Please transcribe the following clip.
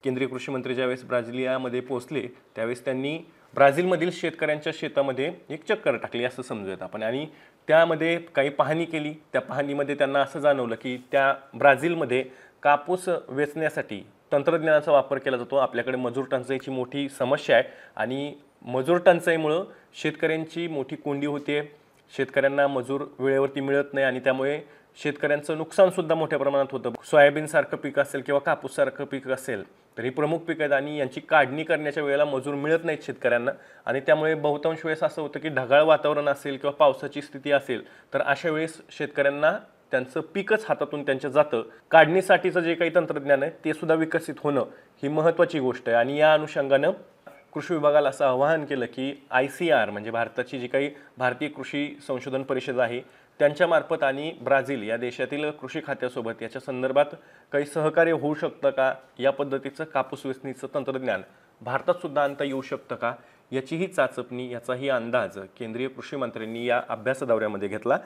केंद्रीय कृषी मंत्री ज्यावेळेस ब्राझिलियामध्ये पोहोचले त्यावेळेस त्यांनी ब्राझीलमधील शेतकऱ्यांच्या शेतामध्ये एक चक्कर टाकली असं समजूयात आपण, आणि त्यामध्ये काही पाहणी केली. त्या पाहणीमध्ये त्यांना असं जाणवलं की त्या ब्राझीलमध्ये कापूस वेचण्यासाठी तंत्रज्ञानाचा वापर केला जातो. आपल्याकडे मजूर टंचाईची मोठी समस्या आहे आणि मजूर टंचाईमुळं शेतकऱ्यांची मोठी कोंडी होते. शेतकऱ्यांना मजूर वेळेवरती मिळत नाही आणि त्यामुळे शेतकऱ्यांचं नुकसानसुद्धा मोठ्या प्रमाणात होतं. सोयाबीनसारखं पीक असेल किंवा कापूससारखं पीक असेल तर ही प्रमुख पीक आहेत आणि यांची काढणी करण्याच्या वेळेला मजूर मिळत नाहीत शेतकऱ्यांना, आणि त्यामुळे बहुतांश वेळेस असं होतं की ढगाळ वातावरण असेल किंवा पावसाची स्थिती असेल तर अशा वेळेस शेतकऱ्यांना त्यांचं पीकच हातातून त्यांच्या जातं. काढणीसाठीचं जे काही तंत्रज्ञान आहे ते सुद्धा विकसित होणं ही महत्त्वाची गोष्ट आहे. आणि या अनुषंगानं कृषी विभागाला असं आवाहन केलं की ICAR म्हणजे भारताची जी काही भारतीय कृषी संशोधन परिषद आहे त्यांच्यामार्फत आणि ब्राझील या देशातील कृषी खात्यासोबत याच्या संदर्भात काही सहकार्य होऊ शकतं का, या पद्धतीचं कापूस वेचणीचं तंत्रज्ञान भारतात सुद्धा आणता येऊ शकतं का, याचीही चाचपणी याचाही अंदाज केंद्रीय कृषी मंत्र्यांनी या अभ्यास दौऱ्यामध्ये घेतला.